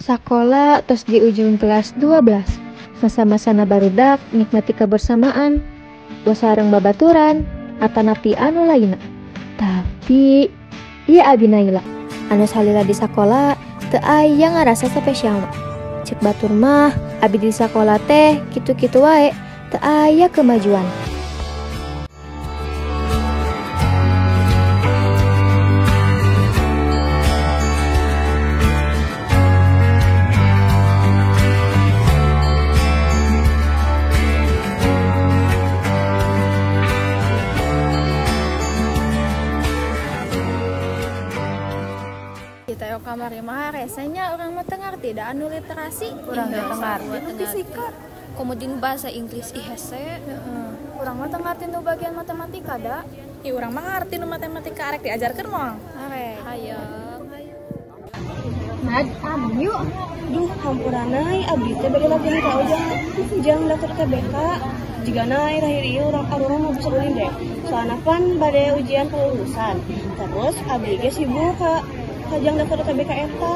Sakola tos di ujung kelas 12. Masa-masana barudak nikmati kebersamaan. Sareng babaturan atanapi anu lainna. Tapi ieu abi Naila anu salila di sakola teu aya ngarasa spesial. Cek batur mah abi di sakola teh kitu-kitu wae, teu aya kemajuan. Kita kamar mah resenya orang mah teu ngarti da anu literasi urang teu ngarti fisika kemudian bahasa Inggris hese urang mah teu ngarti nu bagian matematika da urang mah ngarti nu matematika arek diajarkeun moal arek hayang Nad, abi yuk. Duh, hampuranai abdi teh bade latihan ka ujang daftar TBK. Jigana akhir-akhir ieu urang mau bisa ulin deh. Soalna kan bade ujian kelulusan. Terus abdi ge sibuk ka Kajang daftar UTBK eta,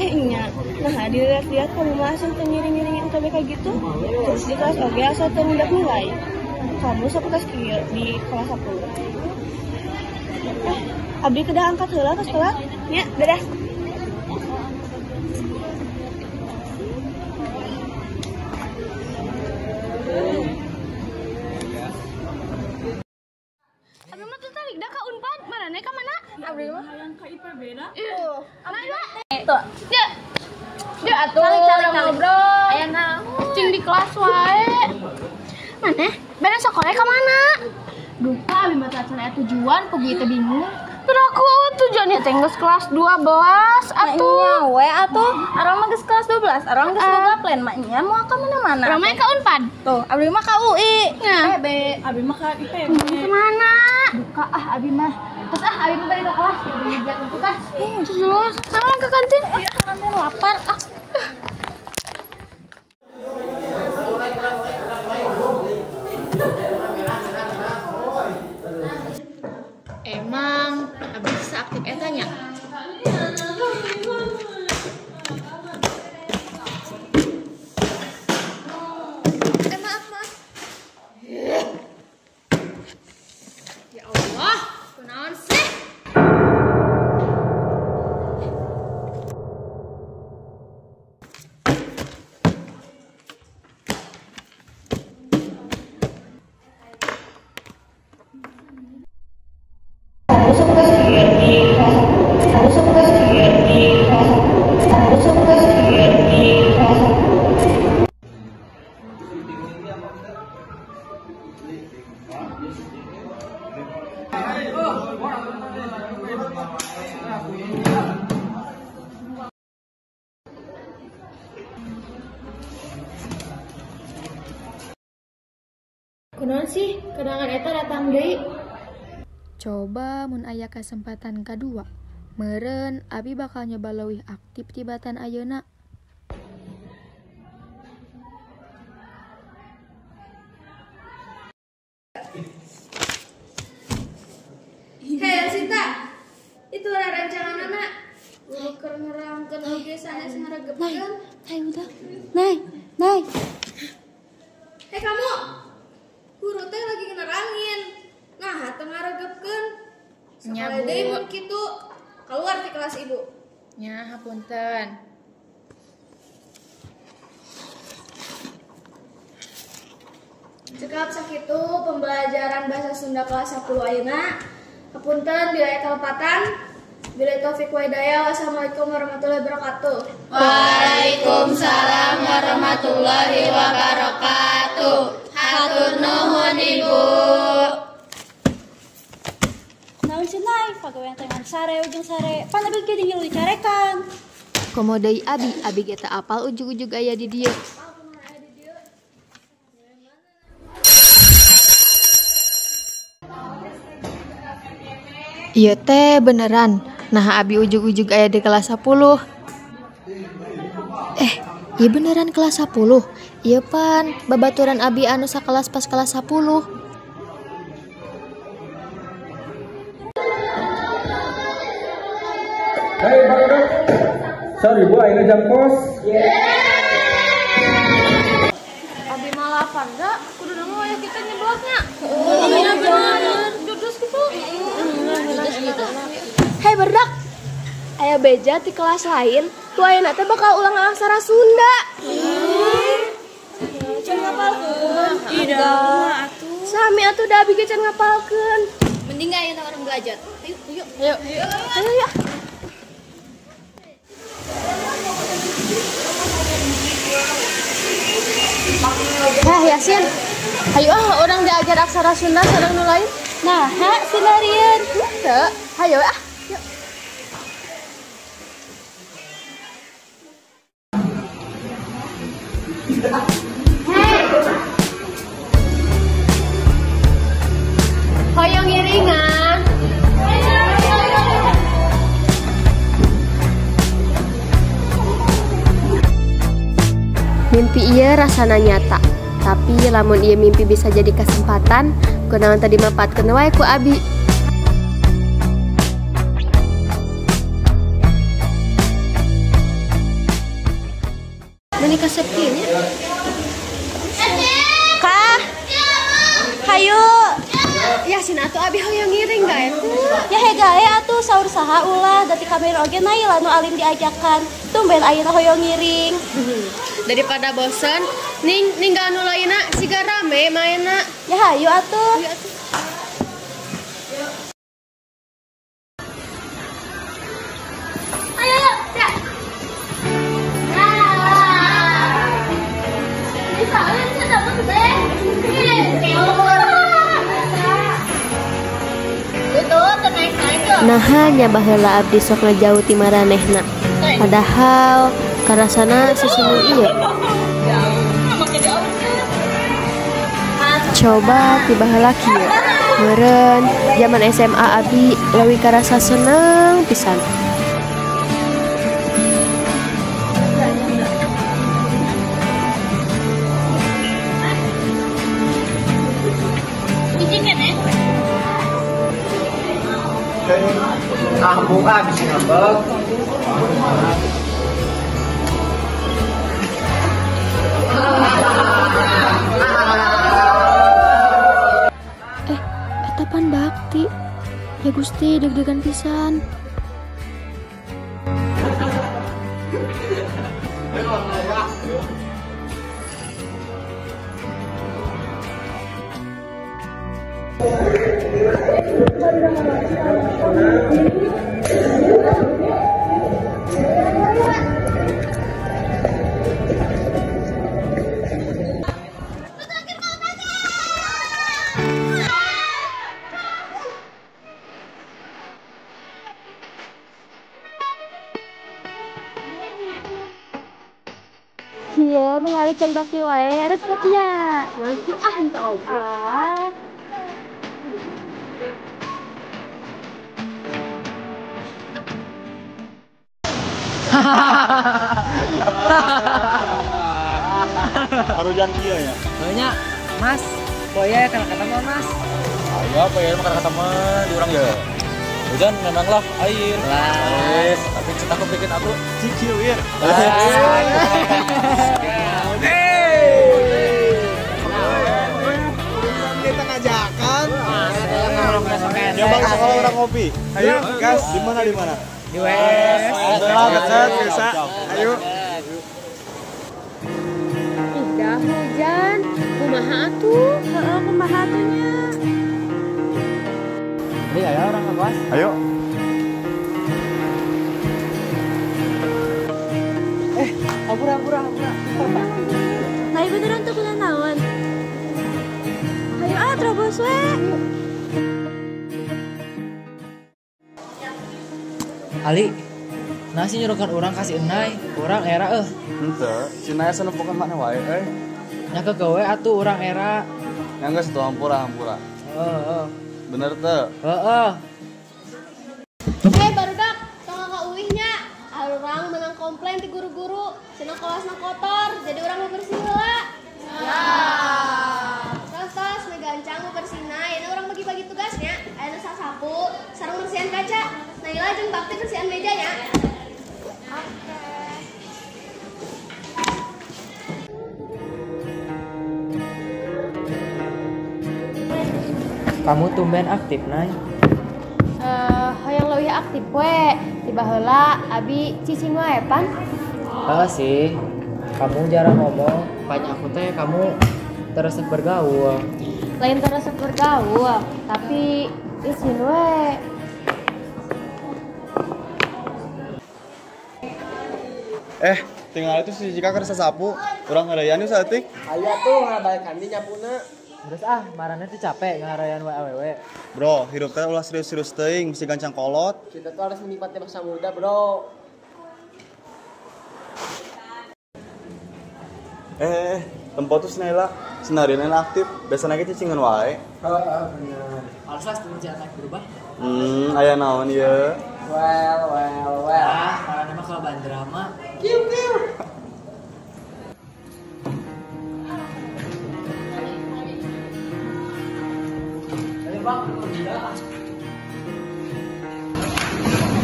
nya, nah dilihat-lihat kamu mah asal ngiring-ngiringin UTBK gitu, terus di kelas oge asal mendak nilai, kamu sapekas kieu di kelas 10. Abdi kedah angkat heula ke sekolah, nya, dadah. Abdi mah tertarik dah ka Unpad, marane ka mana? Abdi mah yang ka IPB da. Tuh. Dia atuh ngobrol. Aya naon? Cing di kelas wae. Maneh? Beda sekolah ka mana? Duka abi mah acan aya tujuan, peugi teh bingung. Aku tujuannya teh geus kelas 12 atuh. We atuh, arang mah geus kelas 12, arang geus boga plan mah nya mau ka mana-mana. Ramai ka Unpad. Tuh, abdi mah ka UI. IPB. Abi mah ka IPB. Kemana? Duka abi mah. Terus abi mah balik ke kelas. Abi lihat tugas. Terus sama ke kantin. Kantin lapar. Emang abi seaktif eta nya? Maaf. Ya Allah, kunaon sih? Kunaon sih? Kedangan eta datang deui. Coba mun aya kesempatan kedua, meureun abi bakal nyoba leuwih aktif tibatan ayeuna. Hei Sinta, itu ada rancangan anak. Guru keur ngerangkeun oge sanes ngaregepkeun. Hai udah. Nay. Hei kamu, guru teh lagi ngerangin. Nah, teu ngaregepkeun. Sakali deui mun kitu, keluar di kelas ibu. Nya hapunten. Cekap sakitu pembelajaran bahasa Sunda kelas 10 ayeuna. Hapunten bila telepatan. Bila taufik wa hidayah. Wassalamualaikum warahmatullahi wabarakatuh. Waalaikumsalam warahmatullahi wabarakatuh. Hatur nuhun Ibu. Naon sih Nay, pagawean tangan sare ujung sare, pan abdi ge tinggal dicarekan. Komo deui abi ge teu apal ujug-ujug aya di dieu. Ieu teh beneran. Nah abi ujug-ujug aya di kelas 10. Ieu beneran kelas 10. Ieu pan babaturan abi anu sakelas pas kelas 10. Sorry Bu, ayeuna jam kos. Abi malah apa enggak? Kudu nemu aya kita nyeblosnya. Iya bener. Judus gitu. Hei berdak, aya beja di kelas lain, tuh ayeuna teh bakal ulang aksara Sunda. Can ngapalkeun? Tidak. Sami atuh da abi ge can ngapalkeun. Mending enggak ayeuna orang belajar. Ayo. Ayo. Yasin, ayo orang diajar aksara Sunda sareng nu lain. Nah, sinarian. Teu, hayo Yuk. Hoyong iringan. Mimpi ieu rasana nyata, tapi lamun ieu mimpi bisa jadi kesempatan, kunaon tadi mapatkeun wae ku abi. Menikah sepinya. Kah? Hayu. Ya sina atuh abi hoyong ngiring gae tuh. Ya hegae atuh saur saha ulah dati kamera oge naik lanu alim diajakan. Tumben ayeuna hoyong ngiring. Daripada bosen, ninggal nu lainna siga rame mainna. Ya hayu atuh. Nahanya baheula abdi sok ngajauh ti maranehna. Padahal karasana sesunu ieu. Coba ti baheula kieu. Meureun zaman SMA abi leuwih karasa seneng pisan. Bunga bisa ngambek. Eta pan bakti. Ya Gusti deg-degan pisan. Iya, mengali can bakti wae resepnya. Nanti entah Harujan kieu ya. Nya, Mas, boya kana ketemu Mas. Ayo apa ya makan teman di urang ya. Hujan memanglah air. Lah, tapi cetak aku bikin aku cicil wir. kita ngajakan. Coba sekolah orang ngopi. Ayo, gas. Di mana? Di WS. Bisa. Ayo. Udah hujan, kumaha atuh? heeh kumaha atunya. Ini aya orang ngebahas. Ayo. Ampura. Nah, beneran tuh kunaon naon? Hayu terobos we. Ali, nasi nyuruhkan orang kasih enai, orang era Henteu, cenah asa nempokeun mana wae euy. nya ke gawe atuh orang era. Nya geus tuh hampura. Heeh. Bener teu? Heeh. Hei barudak, tong ka uwihnya. Orang menang komplain ti guru-guru, cenah kelasna kotor, jadi orang mau bersih heula. Ya. Tos megancang mau bersihna, ini orang bagi-bagi tugasnya. Aya nu sasapu, sareng bersihan kaca. Naila jeung bakti bersihan mejanya. Oke. Kamu tumben aktif, Nay. Hoyong leuwih aktif we. Tiba heula abi cicing wae pan. Sih, kamu jarang ngomong. Banyak aku teh kamu teresep bergaul. Lain teresep bergaul, tapi izin we. Tinggal itu si Jika kerasa sapu, orang ngadayan yuk saeutik. Aya tuh ngabalikan di nyapuna. Terus marane teh capek ngarayan awewe. Bro, hidup teh ulah serius-serius teuing, mesti gancang kolot. Kita tuh harus menikmati masa muda, bro. Tempat tuh Snela, senarian aktif, biasanya kita cicingan wae. Bener. Alsas tuh anak berubah. Aya naon ieu? Well. Marane mah kalau drama. Kiu.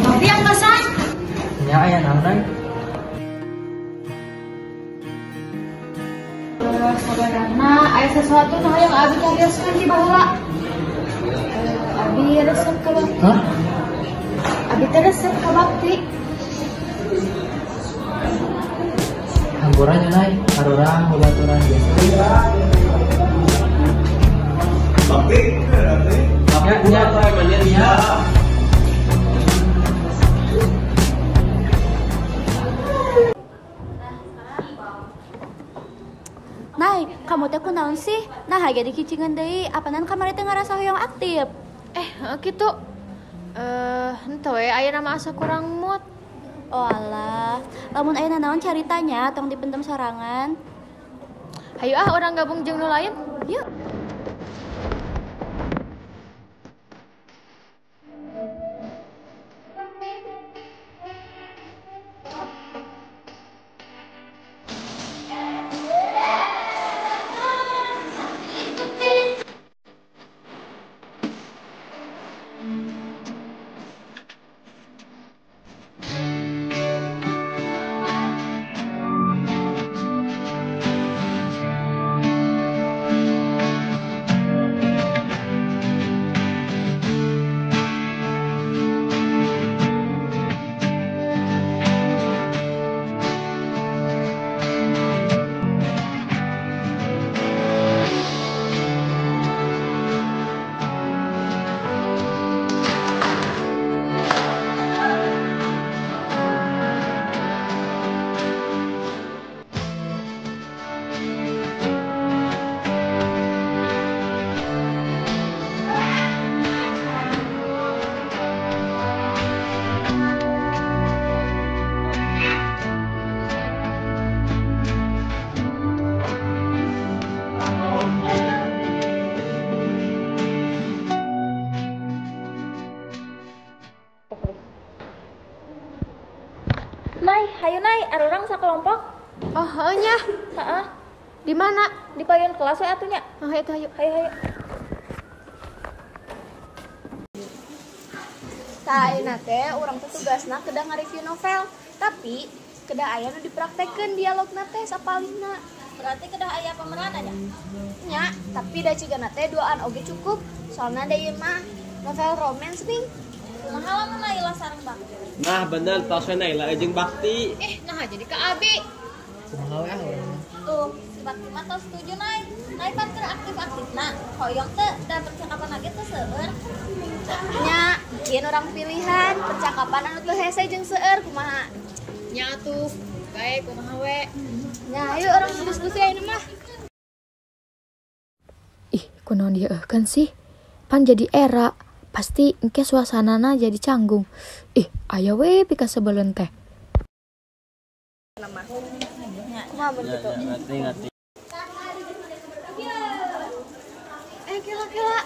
Tapi yang masak. Nya aya naon, Nay? Sabarana, aya sesuatu nu hayang abi kageskeun di baheula. Abi resep ka bakti. Hah? Abi teh resep ka bakti. Hampurannya, Nay. Arurang babaturan biasa. Bakti. Ya. Nay, kamu teh kunaon sih? Nah, haga dikicingan deui, apanan kamari teh ngarasa hoyong aktif. Kitu. Henteu we aya nama asa kurang mood. Oh alah, lamun aya naon caritanya tong dipendem sorangan. Hayu orang gabung jeung nu lain. Yuk. Nay, hayu Nay, arurang sakelompok. Oh, nya. Heeh. Di mana? Di payun kelas we atunya. Itu hayu. Hayu. Ayeuna teh urang teh tugasna kedah nge-review novel, tapi kedah aya nu dipraktekkeun dialogna teh sapalihna. Berarti kedah aya pemeran aja. Nya, tapi da cigana teh duaan oge cukup. Soalna da ieu mah novel romance ning. Kumaha lamun Naila sareng Bang? Nah, bener tos we Naila jeung Bakti. Nah jadi ka Abi. Kumaha we Tuh, si Bakti mah tos setuju Nay. Nay pan keur aktif-aktifna. Hoyong teh da percakapan lagi teh seueur. Nya, bikin orang pilihan percakapan anu teu hese jeung seueur kumaha. Nya atuh, gae kumaha we. Nya, ayo orang diskusi ayeuna mah. Kunaon dia kan sih? Pan jadi era. Pasti engke suasanana jadi canggung. Aya we pika sebeleun teh. Kumaha begitu? Ngerti. Kira-kira.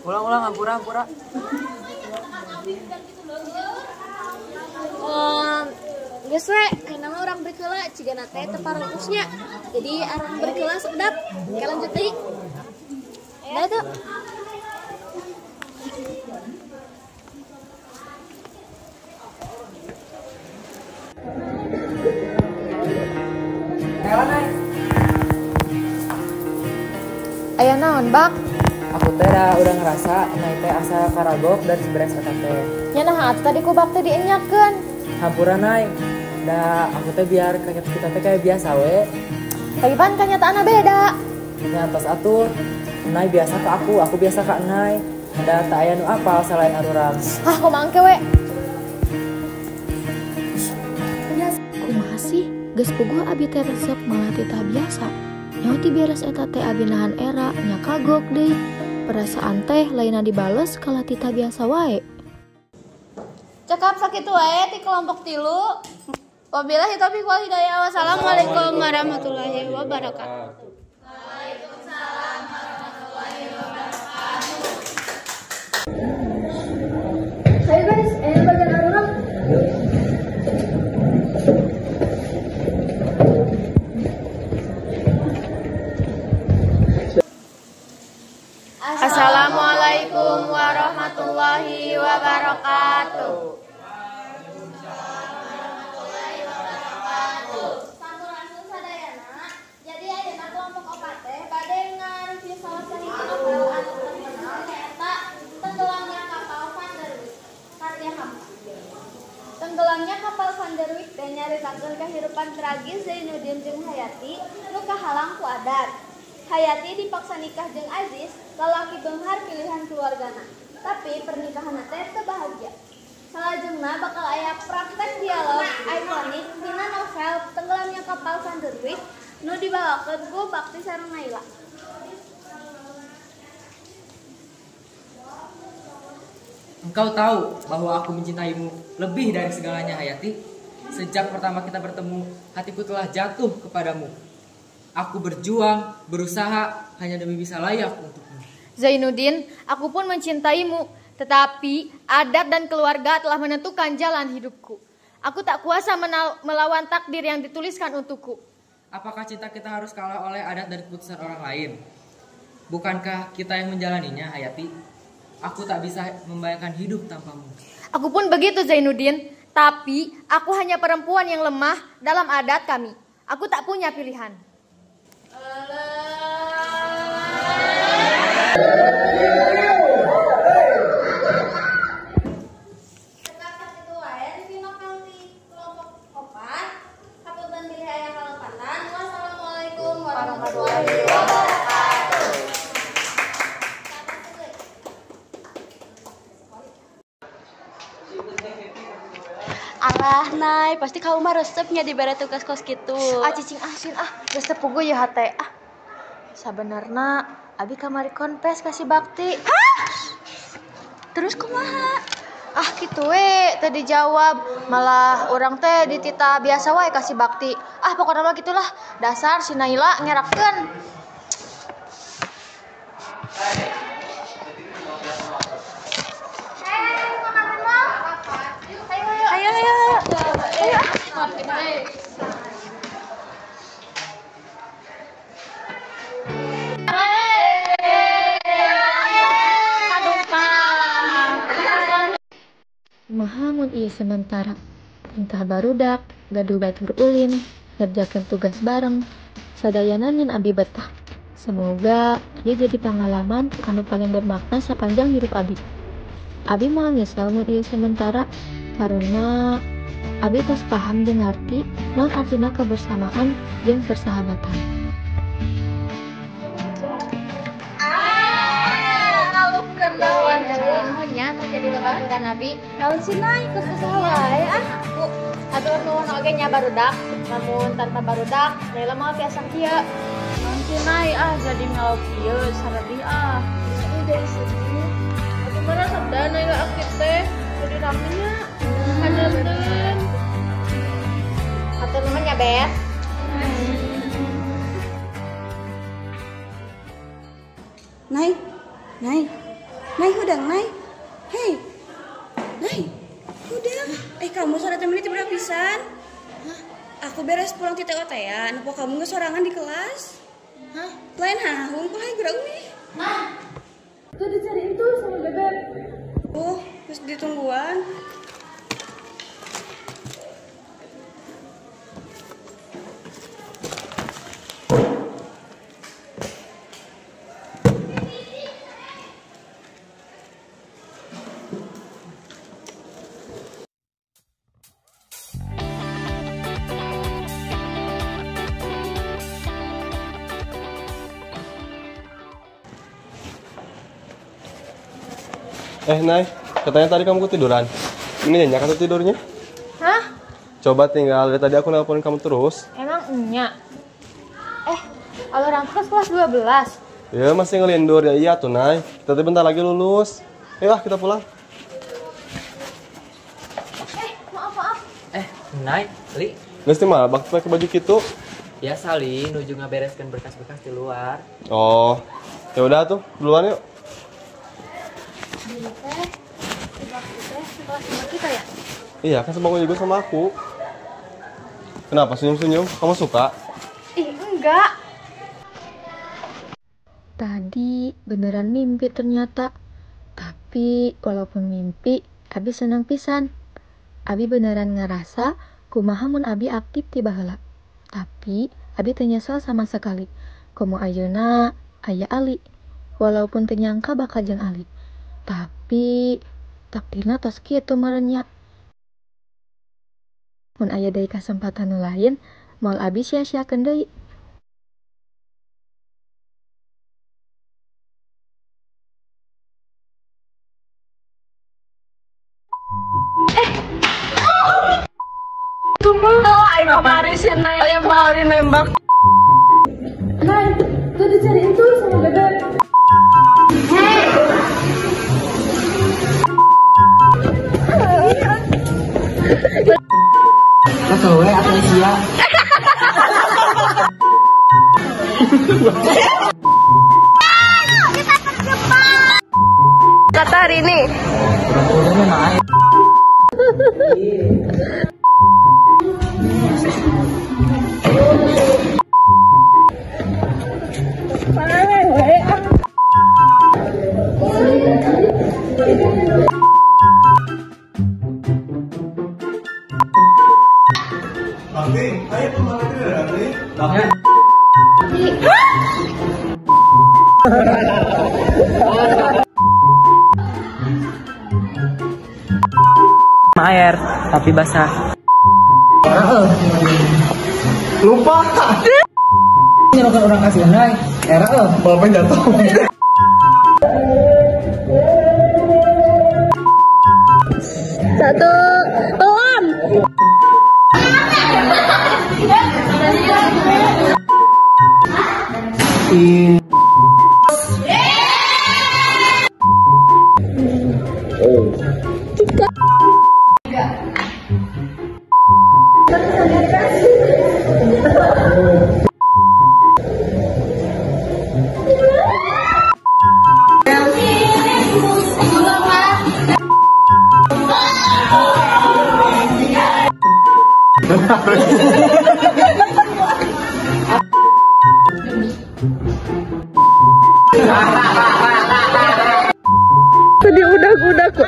Ulang hampura. Geus we, ayeuna mah urang beri heula cigana teh teu parengkusnya. Jadi arang beri heula sedap. Oke lanjut deui. Dah tuh. Aya naon, Bak? Aku teh udah ngerasa Nyai teh asa karagok dan seberes eta teh. Nya naha atuh tadi ku Bak teh dienyakeun. Hampura Nai. Da aku teh biar kita teh kayak biasa we. Tapi pan kanyataanna beda. Nyatos atuh. Nai biasa ke aku biasa ke Nai. Da tak aya nu apal selain arurang. Ah, kumaha engke we? Kumaha sih? Geus puguh abi teh resep malah tita biasa. Nyaho ti beres eta teh abi nahan era nya kagok deui. Perasaan teh lainna dibales kala tita biasa wae. Cekap sakitu wae ti kelompok 3. Wabillahi taufiq wal hidayah. Wassalamualaikum warahmatullahi wabarakatuh. Waalaikumsalam warahmatullahi wabarakatuh. Ayo guys, bagian arurang. Assalamualaikum warahmatullahi wabarakatuh. Sampurasun sadayana. Jadi ayeuna kelompok 4 teh bade ngareview salah sahiji novel anu terkenal nyaeta Tenggelamnya Kapal Van der Wijk karya Hamka. Tenggelamnya Kapal Van der Wijk teh nyaritakeun kahirupan tragis Zainuddin jeung Hayati nu kahalang ku adat. Hayati dipaksa nikah jeung Aziz, lalaki beunghar pilihan keluargana. Tapi pernikahan teh teu bahagia. Salajengna bakal aya praktek dialog ikonik dina novel Tenggelamnya Kapal Van der Wijk nu dibawakeun ku Bakti sareng Naila. Engkau tahu bahwa aku mencintaimu lebih dari segalanya, Hayati. Sejak pertama kita bertemu, hatiku telah jatuh kepadamu. Aku berjuang, berusaha hanya demi bisa layak untukmu. Zainuddin, aku pun mencintaimu, tetapi adat dan keluarga telah menentukan jalan hidupku. Aku tak kuasa melawan takdir yang dituliskan untukku. Apakah cinta kita harus kalah oleh adat dan keputusan orang lain? Bukankah kita yang menjalaninya, Hayati? Aku tak bisa membayangkan hidup tanpamu. Aku pun begitu, Zainuddin. Tapi aku hanya perempuan yang lemah dalam adat kami. Aku tak punya pilihan. Wassalamualaikum warahmatullahi wabarakatuh. Alah, Nay, pasti kamu mah resepnya dibere tugas kos gitu. Cicing asin resep puguh ya hate. Sabenerna abi kamari konpes kasih Bakti. Terus kumaha? Kitu we teh dijawab, malah orang teh ditita biasa wae kasih Bakti. Pokoknya mah gitulah, dasar si Naila ngerakeun. Ayo. Mahamun ieu sementara. Entah barudak, gaduh batur ulin, ngerjakeun tugas bareng, sadayana nyen abi betah. Semoga ieu jadi pengalaman anu paling bermakna sepanjang hidup abi. Abi moal nyesel mun ieu sementara karena abi tos paham jeung ngarti naon artina kebersamaan jeung persahabatan. Lawan ilmunya menjadi kebanggaan Nabi. Naon sih Nay keur wae Atur nuhun oge nya barudak, namun tanpa barudak Naila mah biasa kieu. Naon sih Nay jadi ngelok kieu saredih Ini dari sini. Atuh mah sabda Naila aktif teh jadi rapinya. Hadeun. Atur nuhun nya Bet. Nay, hudang, Nay. Hei, Nay, hudang. Kamu sore temen itu berapa pisan? Aku beres pulang ti TOT ya. Napa kamu nggak sorangan di kelas? Lain hahung, kok hai gerak nih? Tuh dicariin tuh sama Bebek. Terus ditungguan. Nay, katanya tadi kamu ketiduran. Ini nyenyak atau tidurnya? Hah? Coba tinggal, dari tadi aku nelponin kamu terus. Emang enyak? Alurang kelas 12. Ya masih ngelindur, ya iya tuh Nay. Kita bentar lagi lulus. Ayo kita pulang. Maaf. Nay, Li. Nggak malah bakti pakai baju gitu. Ya Sali, nuju ngabereskan berkas-berkas di luar. Oh, ya udah tuh, duluan yuk. Kita ya? Iya, kan sebangku juga sama aku. Kenapa senyum-senyum? Kamu suka? Ih, enggak. Tadi beneran mimpi ternyata. Tapi walaupun mimpi, Abi senang pisan. Abi beneran ngerasa kumaha mun Abi aktif ti baheula. Tapi Abi teu nyesel sama sekali. Komo ayeuna aya Ali. Walaupun teu nyangka bakal jeung Ali. Tapi takdirna tos kitu merenya. Mun aya deui kasempatan nu lain, moal Abi sia-siakeun deui. Tunggu, ayo kemarin sih Nay, ayo mau nembak. Nay, tuh dicariin tuh sama Bebek. Kesuwe atau sia? Kata hari ini. Ayo kemana Bakti? Air, tapi basah. Lupa. Ini bukan orang kasih Nay. Era Bapak jatuh. Satu, pelan. Tadi udah ku